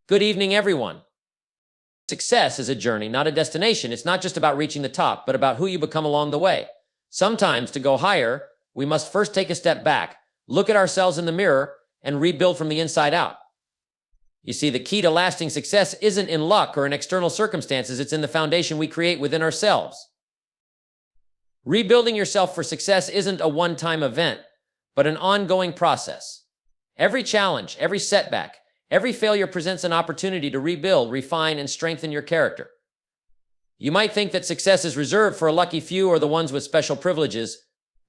Good evening, everyone. Success is a journey, not a destination. It's not just about reaching the top, but about who you become along the way. Sometimes, to go higher, we must first take a step back, look at ourselves in the mirror, and rebuild from the inside out. You see, the key to lasting success isn't in luck or in external circumstances. It's in the foundation we create within ourselves. Rebuilding yourself for success isn't a one-time event, but an ongoing process. Every challenge, every setback, every failure presents an opportunity to rebuild, refine, and strengthen your character. You might think that success is reserved for a lucky few or the ones with special privileges,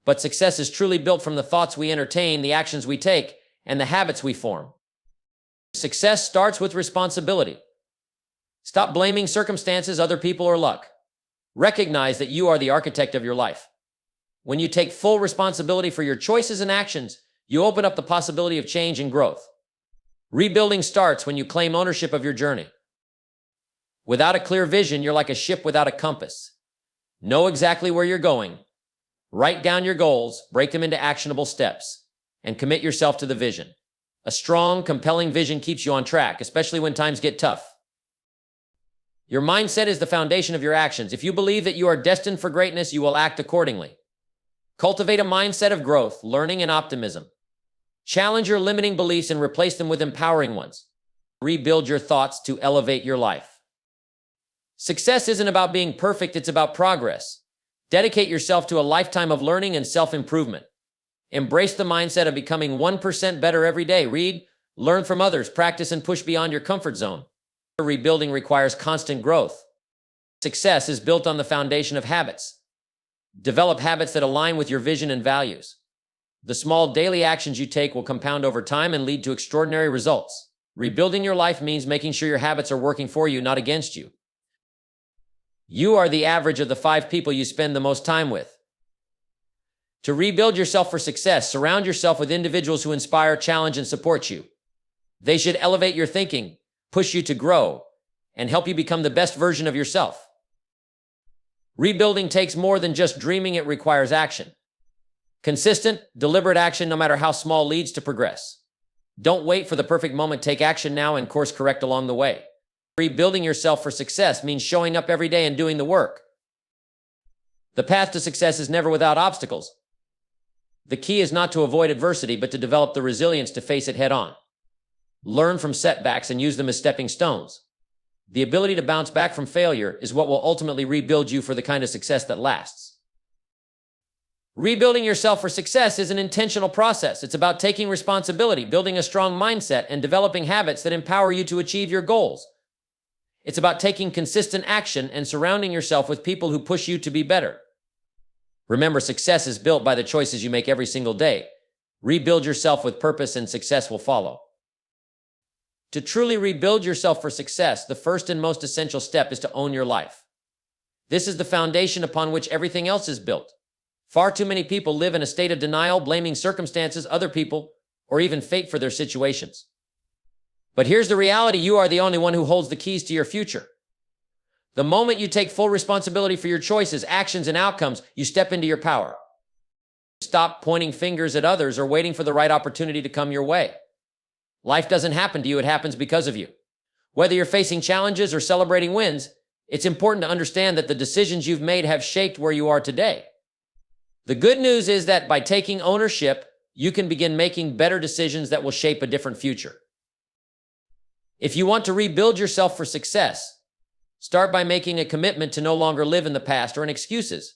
but success is truly built from the thoughts we entertain, the actions we take, and the habits we form. Success starts with responsibility. Stop blaming circumstances, other people, or luck. Recognize that you are the architect of your life. When you take full responsibility for your choices and actions, you open up the possibility of change and growth. Rebuilding starts when you claim ownership of your journey. Without a clear vision, you're like a ship without a compass. Know exactly where you're going. Write down your goals, break them into actionable steps, and commit yourself to the vision. A strong, compelling vision keeps you on track, especially when times get tough. Your mindset is the foundation of your actions. If you believe that you are destined for greatness, you will act accordingly. Cultivate a mindset of growth, learning, and optimism. Challenge your limiting beliefs and replace them with empowering ones. Rebuild your thoughts to elevate your life. Success isn't about being perfect, it's about progress. Dedicate yourself to a lifetime of learning and self-improvement. Embrace the mindset of becoming 1% better every day. Read, learn from others, practice, and push beyond your comfort zone. Rebuilding requires constant growth. Success is built on the foundation of habits. Develop habits that align with your vision and values. The small daily actions you take will compound over time and lead to extraordinary results. Rebuilding your life means making sure your habits are working for you, not against you. You are the average of the 5 people you spend the most time with. To rebuild yourself for success, surround yourself with individuals who inspire, challenge, and support you. They should elevate your thinking, push you to grow, and help you become the best version of yourself. Rebuilding takes more than just dreaming, it requires action. Consistent, deliberate action, no matter how small, leads to progress. Don't wait for the perfect moment. Take action now and course correct along the way. Rebuilding yourself for success means showing up every day and doing the work. The path to success is never without obstacles. The key is not to avoid adversity, but to develop the resilience to face it head on. Learn from setbacks and use them as stepping stones. The ability to bounce back from failure is what will ultimately rebuild you for the kind of success that lasts. Rebuilding yourself for success is an intentional process. It's about taking responsibility, building a strong mindset, and developing habits that empower you to achieve your goals. It's about taking consistent action and surrounding yourself with people who push you to be better. Remember, success is built by the choices you make every single day. Rebuild yourself with purpose and success will follow. To truly rebuild yourself for success, the first and most essential step is to own your life. This is the foundation upon which everything else is built. Far too many people live in a state of denial, blaming circumstances, other people, or even fate for their situations. But here's the reality: you are the only one who holds the keys to your future. The moment you take full responsibility for your choices, actions, and outcomes, you step into your power. Stop pointing fingers at others or waiting for the right opportunity to come your way. Life doesn't happen to you, it happens because of you. Whether you're facing challenges or celebrating wins, it's important to understand that the decisions you've made have shaped where you are today. The good news is that by taking ownership, you can begin making better decisions that will shape a different future. If you want to rebuild yourself for success, start by making a commitment to no longer live in the past or in excuses.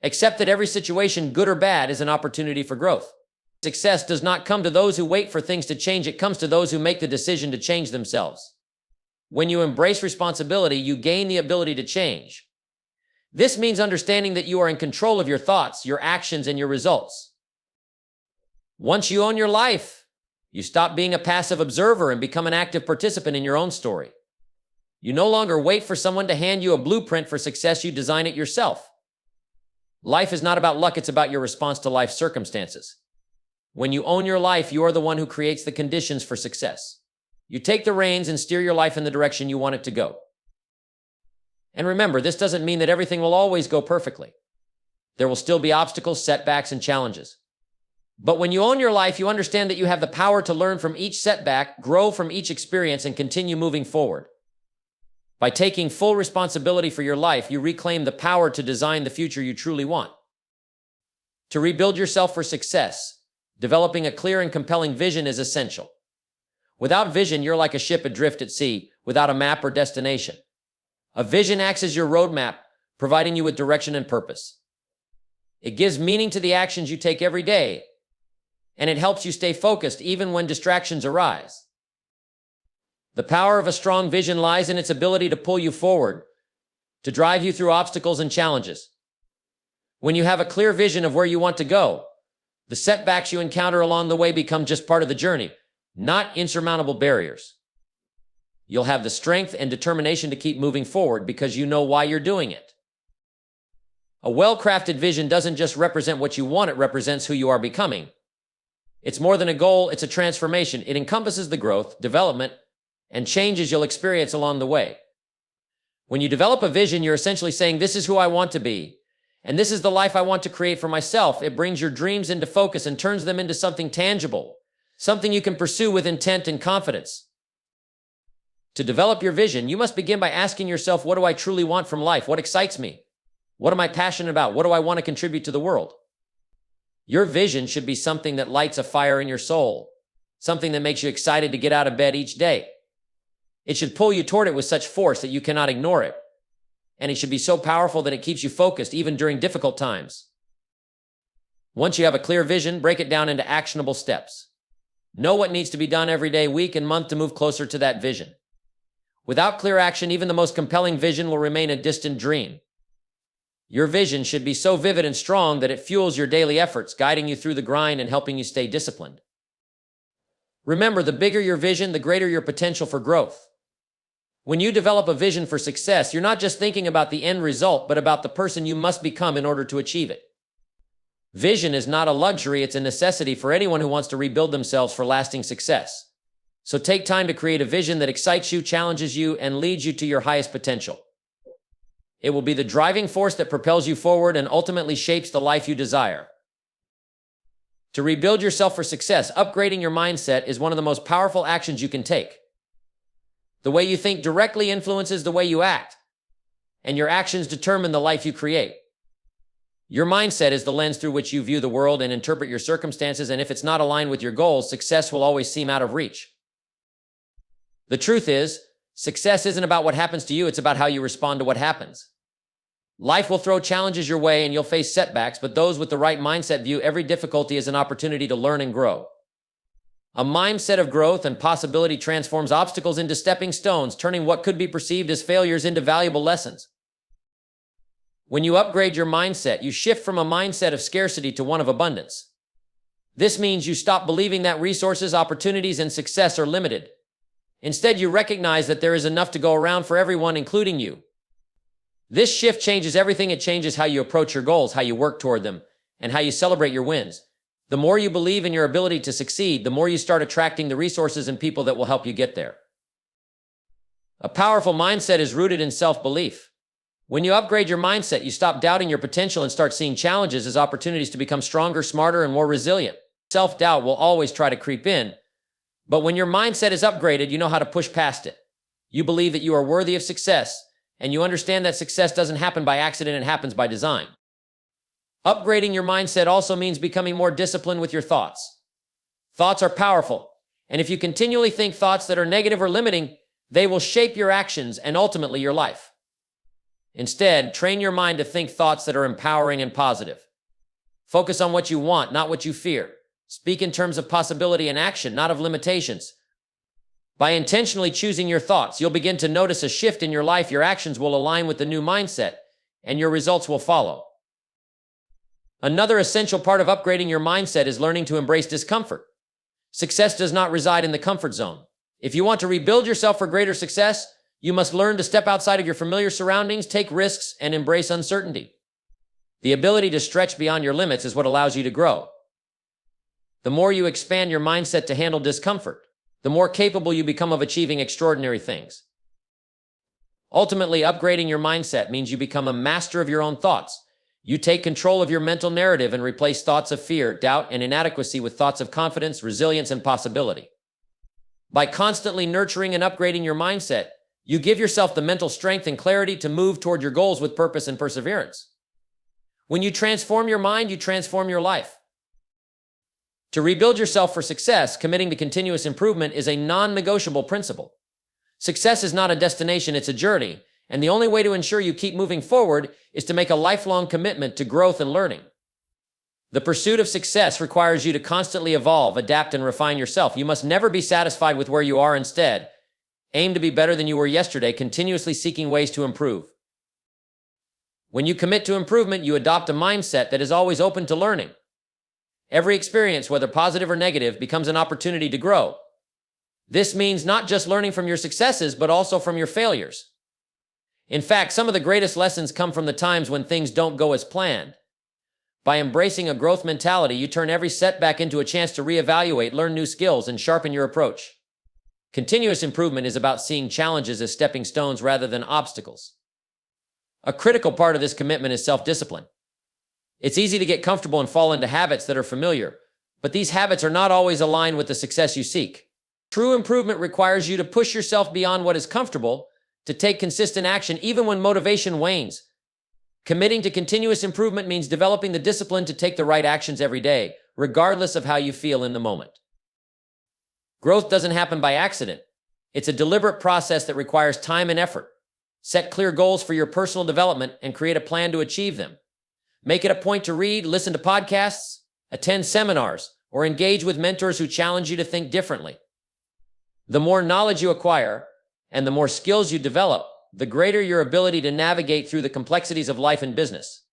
Accept that every situation, good or bad, is an opportunity for growth. Success does not come to those who wait for things to change. It comes to those who make the decision to change themselves. When you embrace responsibility, you gain the ability to change. This means understanding that you are in control of your thoughts, your actions, and your results. Once you own your life, you stop being a passive observer and become an active participant in your own story. You no longer wait for someone to hand you a blueprint for success, you design it yourself. Life is not about luck, it's about your response to life's circumstances. When you own your life, you are the one who creates the conditions for success. You take the reins and steer your life in the direction you want it to go. And remember, this doesn't mean that everything will always go perfectly. There will still be obstacles, setbacks, and challenges. But when you own your life, you understand that you have the power to learn from each setback, grow from each experience, and continue moving forward. By taking full responsibility for your life, you reclaim the power to design the future you truly want. To rebuild yourself for success, developing a clear and compelling vision is essential. Without vision, you're like a ship adrift at sea, without a map or destination. A vision acts as your roadmap, providing you with direction and purpose. It gives meaning to the actions you take every day, and it helps you stay focused even when distractions arise. The power of a strong vision lies in its ability to pull you forward, to drive you through obstacles and challenges. When you have a clear vision of where you want to go, the setbacks you encounter along the way become just part of the journey, not insurmountable barriers. You'll have the strength and determination to keep moving forward because you know why you're doing it. A well-crafted vision doesn't just represent what you want, it represents who you are becoming. It's more than a goal, it's a transformation. It encompasses the growth, development, and changes you'll experience along the way. When you develop a vision, you're essentially saying, this is who I want to be, and this is the life I want to create for myself. It brings your dreams into focus and turns them into something tangible, something you can pursue with intent and confidence. To develop your vision, you must begin by asking yourself, what do I truly want from life? What excites me? What am I passionate about? What do I want to contribute to the world? Your vision should be something that lights a fire in your soul, something that makes you excited to get out of bed each day. It should pull you toward it with such force that you cannot ignore it. And it should be so powerful that it keeps you focused even during difficult times. Once you have a clear vision, break it down into actionable steps. Know what needs to be done every day, week, and month to move closer to that vision. Without clear action, even the most compelling vision will remain a distant dream. Your vision should be so vivid and strong that it fuels your daily efforts, guiding you through the grind and helping you stay disciplined. Remember, the bigger your vision, the greater your potential for growth. When you develop a vision for success, you're not just thinking about the end result, but about the person you must become in order to achieve it. Vision is not a luxury, it's a necessity for anyone who wants to rebuild themselves for lasting success. So take time to create a vision that excites you, challenges you, and leads you to your highest potential. It will be the driving force that propels you forward and ultimately shapes the life you desire. To rebuild yourself for success, upgrading your mindset is one of the most powerful actions you can take. The way you think directly influences the way you act, and your actions determine the life you create. Your mindset is the lens through which you view the world and interpret your circumstances, and if it's not aligned with your goals, success will always seem out of reach. The truth is, success isn't about what happens to you, it's about how you respond to what happens. Life will throw challenges your way and you'll face setbacks, but those with the right mindset view every difficulty as an opportunity to learn and grow. A mindset of growth and possibility transforms obstacles into stepping stones, turning what could be perceived as failures into valuable lessons. When you upgrade your mindset, you shift from a mindset of scarcity to one of abundance. This means you stop believing that resources, opportunities, and success are limited. Instead, you recognize that there is enough to go around for everyone, including you. This shift changes everything. It changes how you approach your goals, how you work toward them, and how you celebrate your wins. The more you believe in your ability to succeed, the more you start attracting the resources and people that will help you get there. A powerful mindset is rooted in self-belief. When you upgrade your mindset, you stop doubting your potential and start seeing challenges as opportunities to become stronger, smarter, and more resilient. Self-doubt will always try to creep in, but when your mindset is upgraded, you know how to push past it. You believe that you are worthy of success, and you understand that success doesn't happen by accident, it happens by design. Upgrading your mindset also means becoming more disciplined with your thoughts. Thoughts are powerful, and if you continually think thoughts that are negative or limiting, they will shape your actions and ultimately your life. Instead, train your mind to think thoughts that are empowering and positive. Focus on what you want, not what you fear. Speak in terms of possibility and action, not of limitations. By intentionally choosing your thoughts, you'll begin to notice a shift in your life. Your actions will align with the new mindset, and your results will follow. Another essential part of upgrading your mindset is learning to embrace discomfort. Success does not reside in the comfort zone. If you want to rebuild yourself for greater success, you must learn to step outside of your familiar surroundings, take risks, and embrace uncertainty. The ability to stretch beyond your limits is what allows you to grow. The more you expand your mindset to handle discomfort, the more capable you become of achieving extraordinary things. Ultimately, upgrading your mindset means you become a master of your own thoughts. You take control of your mental narrative and replace thoughts of fear, doubt, and inadequacy with thoughts of confidence, resilience, and possibility. By constantly nurturing and upgrading your mindset, you give yourself the mental strength and clarity to move toward your goals with purpose and perseverance. When you transform your mind, you transform your life. To rebuild yourself for success, committing to continuous improvement is a non-negotiable principle. Success is not a destination, it's a journey, and the only way to ensure you keep moving forward is to make a lifelong commitment to growth and learning. The pursuit of success requires you to constantly evolve, adapt, and refine yourself. You must never be satisfied with where you are. Instead, aim to be better than you were yesterday, continuously seeking ways to improve. When you commit to improvement, you adopt a mindset that is always open to learning. Every experience, whether positive or negative, becomes an opportunity to grow. This means not just learning from your successes, but also from your failures. In fact, some of the greatest lessons come from the times when things don't go as planned. By embracing a growth mentality, you turn every setback into a chance to reevaluate, learn new skills, and sharpen your approach. Continuous improvement is about seeing challenges as stepping stones rather than obstacles. A critical part of this commitment is self-discipline. It's easy to get comfortable and fall into habits that are familiar, but these habits are not always aligned with the success you seek. True improvement requires you to push yourself beyond what is comfortable, to take consistent action even when motivation wanes. Committing to continuous improvement means developing the discipline to take the right actions every day, regardless of how you feel in the moment. Growth doesn't happen by accident. It's a deliberate process that requires time and effort. Set clear goals for your personal development and create a plan to achieve them. Make it a point to read, listen to podcasts, attend seminars, or engage with mentors who challenge you to think differently. The more knowledge you acquire and the more skills you develop, the greater your ability to navigate through the complexities of life and business.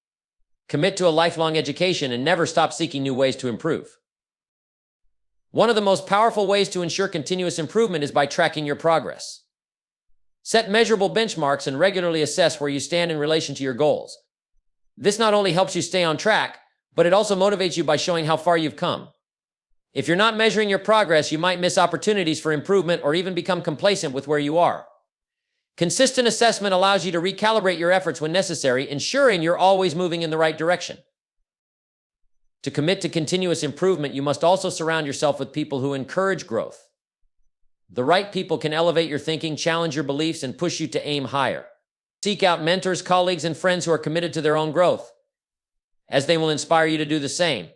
Commit to a lifelong education and never stop seeking new ways to improve. One of the most powerful ways to ensure continuous improvement is by tracking your progress. Set measurable benchmarks and regularly assess where you stand in relation to your goals. This not only helps you stay on track, but it also motivates you by showing how far you've come. If you're not measuring your progress, you might miss opportunities for improvement or even become complacent with where you are. Consistent assessment allows you to recalibrate your efforts when necessary, ensuring you're always moving in the right direction. To commit to continuous improvement, you must also surround yourself with people who encourage growth. The right people can elevate your thinking, challenge your beliefs, and push you to aim higher. Seek out mentors, colleagues, and friends who are committed to their own growth, as they will inspire you to do the same.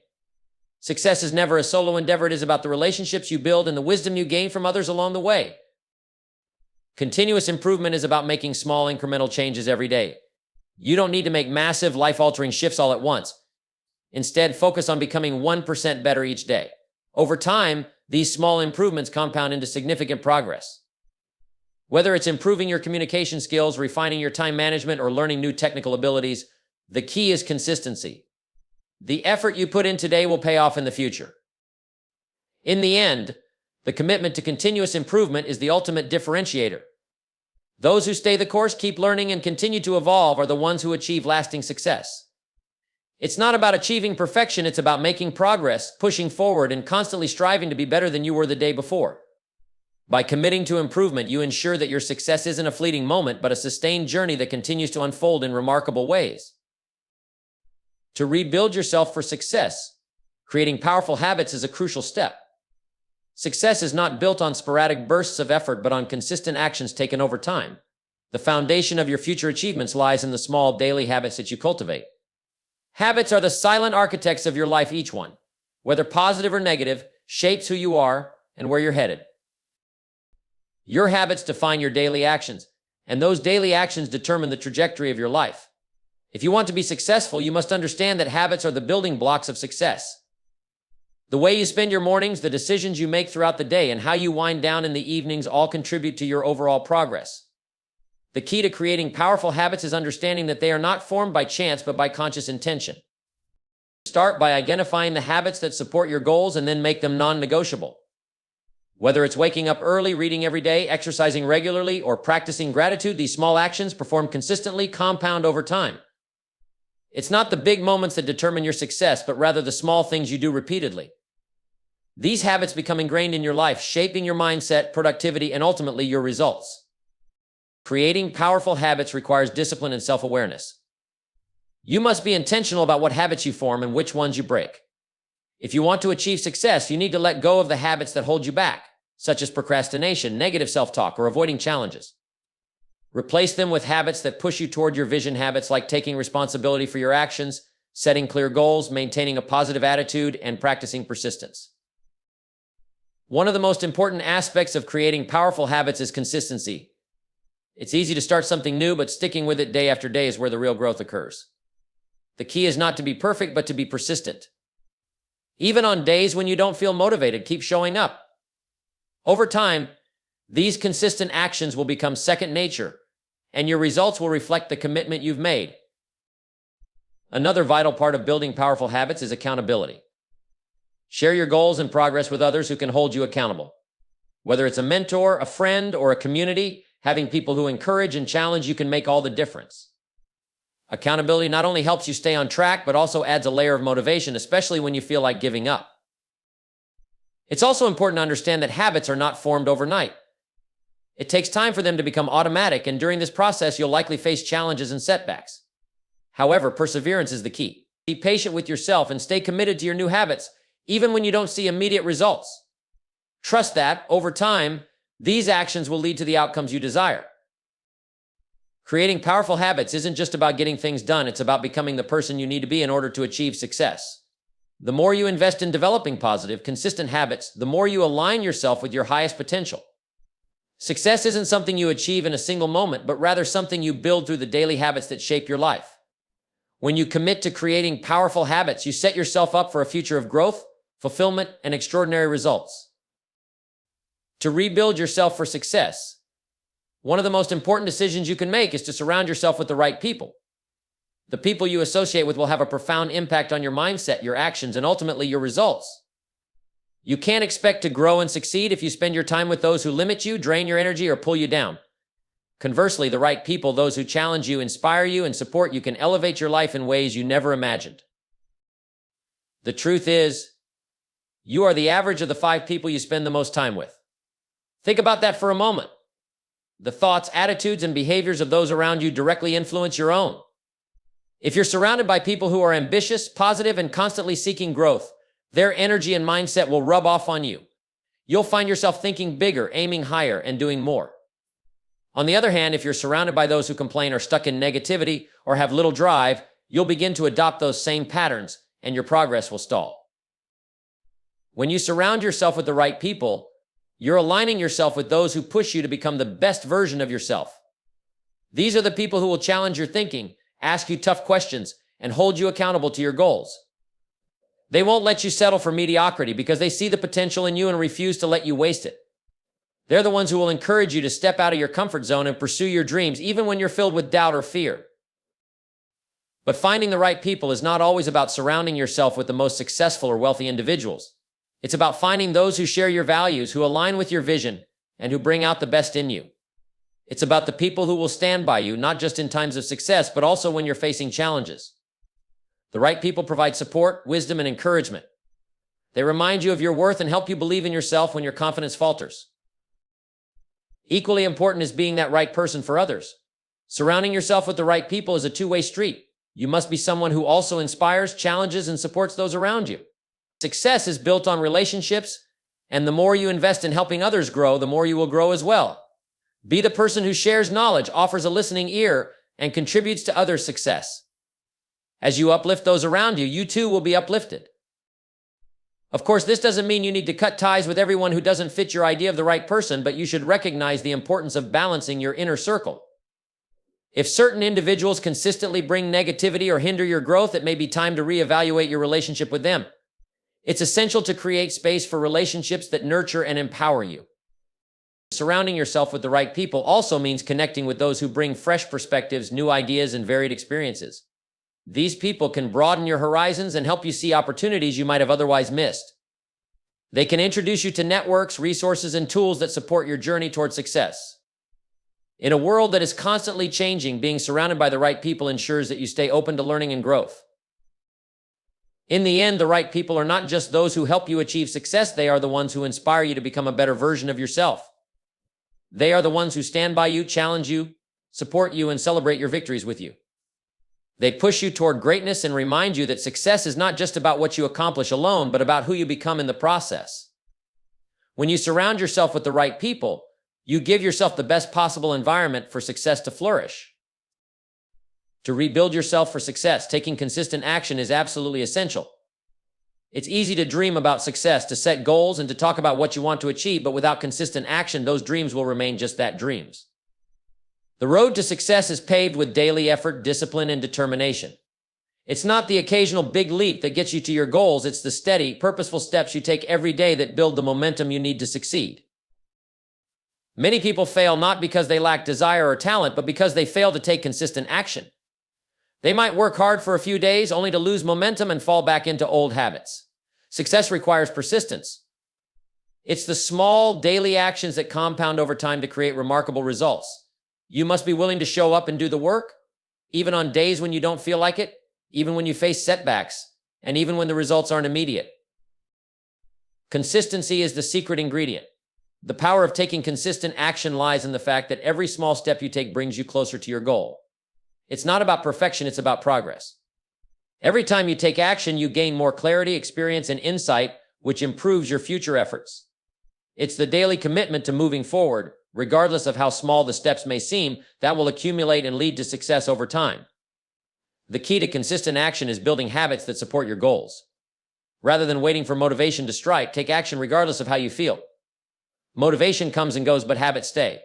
Success is never a solo endeavor. It is about the relationships you build and the wisdom you gain from others along the way. Continuous improvement is about making small incremental changes every day. You don't need to make massive, life-altering shifts all at once. Instead, focus on becoming 1% better each day. Over time, these small improvements compound into significant progress. Whether it's improving your communication skills, refining your time management, or learning new technical abilities, the key is consistency. The effort you put in today will pay off in the future. In the end, the commitment to continuous improvement is the ultimate differentiator. Those who stay the course, keep learning, and continue to evolve are the ones who achieve lasting success. It's not about achieving perfection, it's about making progress, pushing forward, and constantly striving to be better than you were the day before. By committing to improvement, you ensure that your success isn't a fleeting moment, but a sustained journey that continues to unfold in remarkable ways. To rebuild yourself for success, creating powerful habits is a crucial step. Success is not built on sporadic bursts of effort, but on consistent actions taken over time. The foundation of your future achievements lies in the small daily habits that you cultivate. Habits are the silent architects of your life. Each one, whether positive or negative, shapes who you are and where you're headed. Your habits define your daily actions, and those daily actions determine the trajectory of your life. If you want to be successful, you must understand that habits are the building blocks of success. The way you spend your mornings, the decisions you make throughout the day, and how you wind down in the evenings all contribute to your overall progress. The key to creating powerful habits is understanding that they are not formed by chance, but by conscious intention. Start by identifying the habits that support your goals and then make them non-negotiable. Whether it's waking up early, reading every day, exercising regularly, or practicing gratitude, these small actions performed consistently compound over time. It's not the big moments that determine your success, but rather the small things you do repeatedly. These habits become ingrained in your life, shaping your mindset, productivity, and ultimately your results. Creating powerful habits requires discipline and self-awareness. You must be intentional about what habits you form and which ones you break. If you want to achieve success, you need to let go of the habits that hold you back, such as procrastination, negative self-talk, or avoiding challenges. Replace them with habits that push you toward your vision, habits like taking responsibility for your actions, setting clear goals, maintaining a positive attitude, and practicing persistence. One of the most important aspects of creating powerful habits is consistency. It's easy to start something new, but sticking with it day after day is where the real growth occurs. The key is not to be perfect, but to be persistent. Even on days when you don't feel motivated, keep showing up. Over time, these consistent actions will become second nature, and your results will reflect the commitment you've made. Another vital part of building powerful habits is accountability. Share your goals and progress with others who can hold you accountable. Whether it's a mentor, a friend, or a community, having people who encourage and challenge you can make all the difference. Accountability not only helps you stay on track, but also adds a layer of motivation, especially when you feel like giving up. It's also important to understand that habits are not formed overnight. It takes time for them to become automatic, and during this process, you'll likely face challenges and setbacks. However, perseverance is the key. Be patient with yourself and stay committed to your new habits, even when you don't see immediate results. Trust that, over time, these actions will lead to the outcomes you desire. Creating powerful habits isn't just about getting things done, it's about becoming the person you need to be in order to achieve success. The more you invest in developing positive, consistent habits, the more you align yourself with your highest potential. Success isn't something you achieve in a single moment, but rather something you build through the daily habits that shape your life. When you commit to creating powerful habits, you set yourself up for a future of growth, fulfillment, and extraordinary results. To rebuild yourself for success, one of the most important decisions you can make is to surround yourself with the right people. The people you associate with will have a profound impact on your mindset, your actions, and ultimately your results. You can't expect to grow and succeed if you spend your time with those who limit you, drain your energy, or pull you down. Conversely, the right people, those who challenge you, inspire you, and support you, can elevate your life in ways you never imagined. The truth is, you are the average of the 5 people you spend the most time with. Think about that for a moment. The thoughts, attitudes, and behaviors of those around you directly influence your own. If you're surrounded by people who are ambitious, positive, and constantly seeking growth, their energy and mindset will rub off on you. You'll find yourself thinking bigger, aiming higher, and doing more. On the other hand, if you're surrounded by those who complain, are stuck in negativity, or have little drive, you'll begin to adopt those same patterns, and your progress will stall. When you surround yourself with the right people, you're aligning yourself with those who push you to become the best version of yourself. These are the people who will challenge your thinking, ask you tough questions, and hold you accountable to your goals. They won't let you settle for mediocrity because they see the potential in you and refuse to let you waste it. They're the ones who will encourage you to step out of your comfort zone and pursue your dreams, even when you're filled with doubt or fear. But finding the right people is not always about surrounding yourself with the most successful or wealthy individuals. It's about finding those who share your values, who align with your vision, and who bring out the best in you. It's about the people who will stand by you, not just in times of success, but also when you're facing challenges. The right people provide support, wisdom, and encouragement. They remind you of your worth and help you believe in yourself when your confidence falters. Equally important is being that right person for others. Surrounding yourself with the right people is a two-way street. You must be someone who also inspires, challenges, and supports those around you. Success is built on relationships, and the more you invest in helping others grow, the more you will grow as well. Be the person who shares knowledge, offers a listening ear, and contributes to others' success. As you uplift those around you, you too will be uplifted. Of course, this doesn't mean you need to cut ties with everyone who doesn't fit your idea of the right person, but you should recognize the importance of balancing your inner circle. If certain individuals consistently bring negativity or hinder your growth, it may be time to reevaluate your relationship with them. It's essential to create space for relationships that nurture and empower you. Surrounding yourself with the right people also means connecting with those who bring fresh perspectives, new ideas, and varied experiences. These people can broaden your horizons and help you see opportunities you might have otherwise missed. They can introduce you to networks, resources, and tools that support your journey toward success. In a world that is constantly changing, being surrounded by the right people ensures that you stay open to learning and growth. In the end, the right people are not just those who help you achieve success, they are the ones who inspire you to become a better version of yourself. They are the ones who stand by you, challenge you, support you, and celebrate your victories with you. They push you toward greatness and remind you that success is not just about what you accomplish alone, but about who you become in the process. When you surround yourself with the right people, you give yourself the best possible environment for success to flourish. To rebuild yourself for success, taking consistent action is absolutely essential. It's easy to dream about success, to set goals, and to talk about what you want to achieve, but without consistent action, those dreams will remain just that, dreams. The road to success is paved with daily effort, discipline, and determination. It's not the occasional big leap that gets you to your goals, it's the steady, purposeful steps you take every day that build the momentum you need to succeed. Many people fail not because they lack desire or talent, but because they fail to take consistent action. They might work hard for a few days only to lose momentum and fall back into old habits. Success requires persistence. It's the small daily actions that compound over time to create remarkable results. You must be willing to show up and do the work, even on days when you don't feel like it, even when you face setbacks, and even when the results aren't immediate. Consistency is the secret ingredient. The power of taking consistent action lies in the fact that every small step you take brings you closer to your goal. It's not about perfection, it's about progress. Every time you take action, you gain more clarity, experience, and insight, which improves your future efforts. It's the daily commitment to moving forward, regardless of how small the steps may seem, that will accumulate and lead to success over time. The key to consistent action is building habits that support your goals. Rather than waiting for motivation to strike, take action regardless of how you feel. Motivation comes and goes, but habits stay.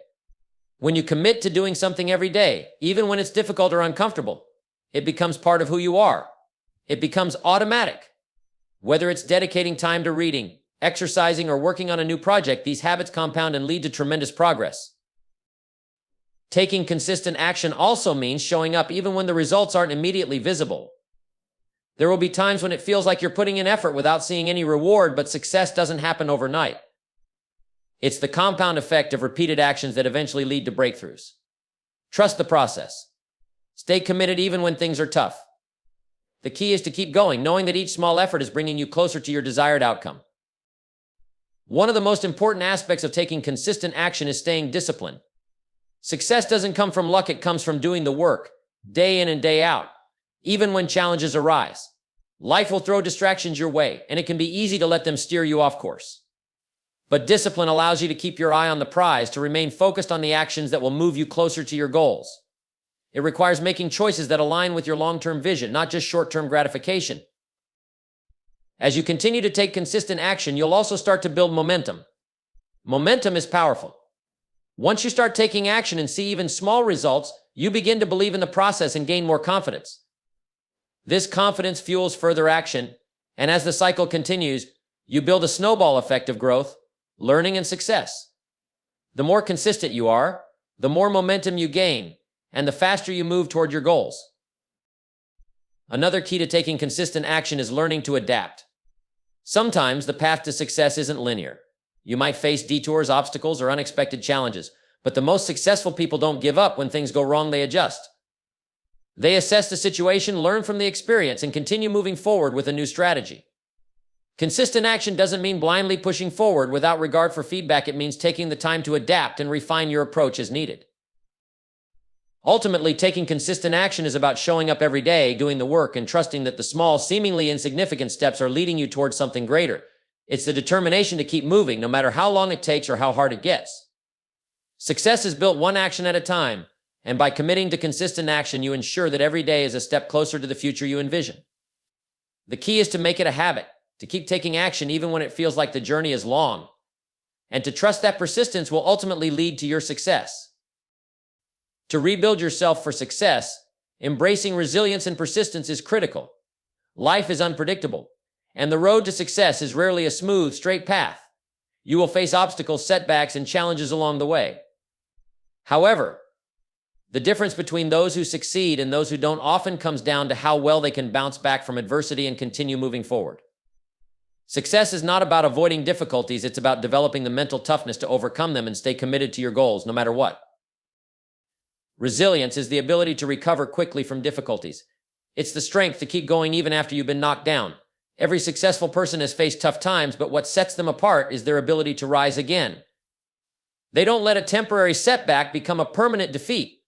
When you commit to doing something every day, even when it's difficult or uncomfortable, it becomes part of who you are. It becomes automatic. Whether it's dedicating time to reading, exercising, or working on a new project, these habits compound and lead to tremendous progress. Taking consistent action also means showing up even when the results aren't immediately visible. There will be times when it feels like you're putting in effort without seeing any reward, but success doesn't happen overnight. It's the compound effect of repeated actions that eventually lead to breakthroughs. Trust the process. Stay committed even when things are tough. The key is to keep going, knowing that each small effort is bringing you closer to your desired outcome. One of the most important aspects of taking consistent action is staying disciplined. Success doesn't come from luck, it comes from doing the work, day in and day out, even when challenges arise. Life will throw distractions your way, and it can be easy to let them steer you off course. But discipline allows you to keep your eye on the prize, to remain focused on the actions that will move you closer to your goals. It requires making choices that align with your long-term vision, not just short-term gratification. As you continue to take consistent action, you'll also start to build momentum. Momentum is powerful. Once you start taking action and see even small results, you begin to believe in the process and gain more confidence. This confidence fuels further action, and as the cycle continues, you build a snowball effect of growth, learning, and success. The more consistent you are, the more momentum you gain, and the faster you move toward your goals. Another key to taking consistent action is learning to adapt. Sometimes the path to success isn't linear. You might face detours, obstacles, or unexpected challenges, but the most successful people don't give up when things go wrong, they adjust. They assess the situation, learn from the experience, and continue moving forward with a new strategy. Consistent action doesn't mean blindly pushing forward without regard for feedback. It means taking the time to adapt and refine your approach as needed. Ultimately, taking consistent action is about showing up every day, doing the work, and trusting that the small, seemingly insignificant steps are leading you towards something greater. It's the determination to keep moving, no matter how long it takes or how hard it gets. Success is built one action at a time, and by committing to consistent action, you ensure that every day is a step closer to the future you envision. The key is to make it a habit, to keep taking action even when it feels like the journey is long, and to trust that persistence will ultimately lead to your success. To rebuild yourself for success, embracing resilience and persistence is critical. Life is unpredictable, and the road to success is rarely a smooth, straight path. You will face obstacles, setbacks, and challenges along the way. However, the difference between those who succeed and those who don't often comes down to how well they can bounce back from adversity and continue moving forward. Success is not about avoiding difficulties, it's about developing the mental toughness to overcome them and stay committed to your goals no matter what. Resilience is the ability to recover quickly from difficulties. It's the strength to keep going even after you've been knocked down. Every successful person has faced tough times, but what sets them apart is their ability to rise again. They don't let a temporary setback become a permanent defeat.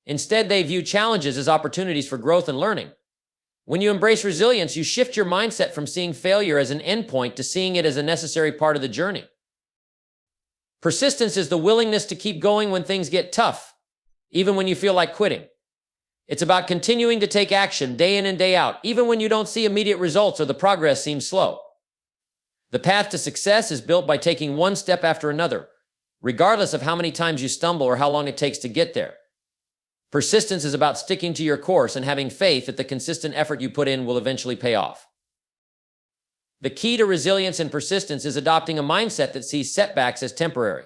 Instead, they view challenges as opportunities for growth and learning. When you embrace resilience, you shift your mindset from seeing failure as an endpoint to seeing it as a necessary part of the journey. Persistence is the willingness to keep going when things get tough, even when you feel like quitting. It's about continuing to take action day in and day out, even when you don't see immediate results or the progress seems slow. The path to success is built by taking one step after another, regardless of how many times you stumble or how long it takes to get there. Persistence is about sticking to your course and having faith that the consistent effort you put in will eventually pay off. The key to resilience and persistence is adopting a mindset that sees setbacks as temporary.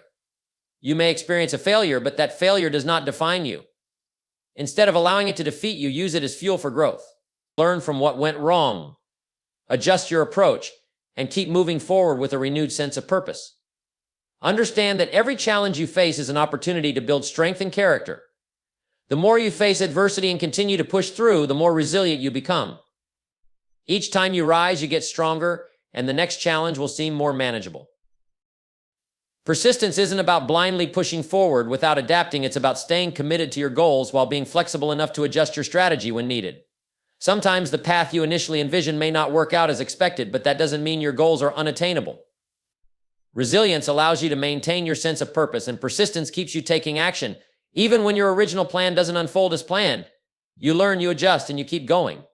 You may experience a failure, but that failure does not define you. Instead of allowing it to defeat you, use it as fuel for growth. Learn from what went wrong, adjust your approach, and keep moving forward with a renewed sense of purpose. Understand that every challenge you face is an opportunity to build strength and character. The more you face adversity and continue to push through, the more resilient you become. Each time you rise, you get stronger, and the next challenge will seem more manageable. Persistence isn't about blindly pushing forward without adapting. It's about staying committed to your goals while being flexible enough to adjust your strategy when needed. Sometimes the path you initially envisioned may not work out as expected, but that doesn't mean your goals are unattainable. Resilience allows you to maintain your sense of purpose, and persistence keeps you taking action. Even when your original plan doesn't unfold as planned, you learn, you adjust, and you keep going.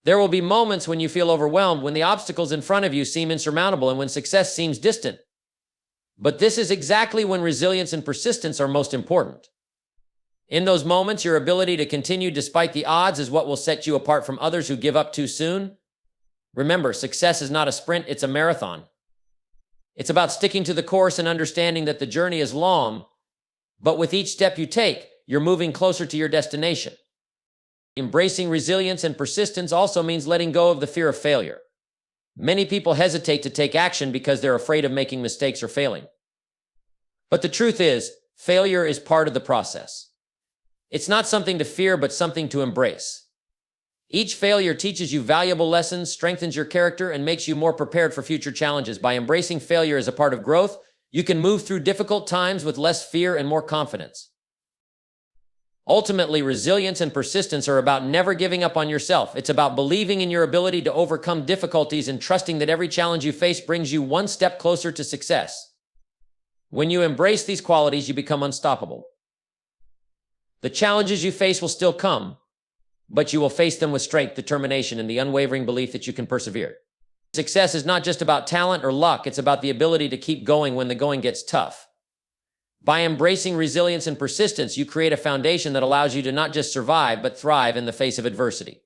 There will be moments when you feel overwhelmed, when the obstacles in front of you seem insurmountable, and when success seems distant. But this is exactly when resilience and persistence are most important. In those moments, your ability to continue despite the odds is what will set you apart from others who give up too soon. Remember, success is not a sprint, it's a marathon. It's about sticking to the course and understanding that the journey is long, but with each step you take, you're moving closer to your destination. Embracing resilience and persistence also means letting go of the fear of failure. Many people hesitate to take action because they're afraid of making mistakes or failing. But the truth is, failure is part of the process. It's not something to fear, but something to embrace. Each failure teaches you valuable lessons, strengthens your character, and makes you more prepared for future challenges. By embracing failure as a part of growth, you can move through difficult times with less fear and more confidence. Ultimately, resilience and persistence are about never giving up on yourself. It's about believing in your ability to overcome difficulties and trusting that every challenge you face brings you one step closer to success. When you embrace these qualities, you become unstoppable. The challenges you face will still come, but you will face them with strength, determination, and the unwavering belief that you can persevere. Success is not just about talent or luck, it's about the ability to keep going when the going gets tough. By embracing resilience and persistence, you create a foundation that allows you to not just survive, but thrive in the face of adversity.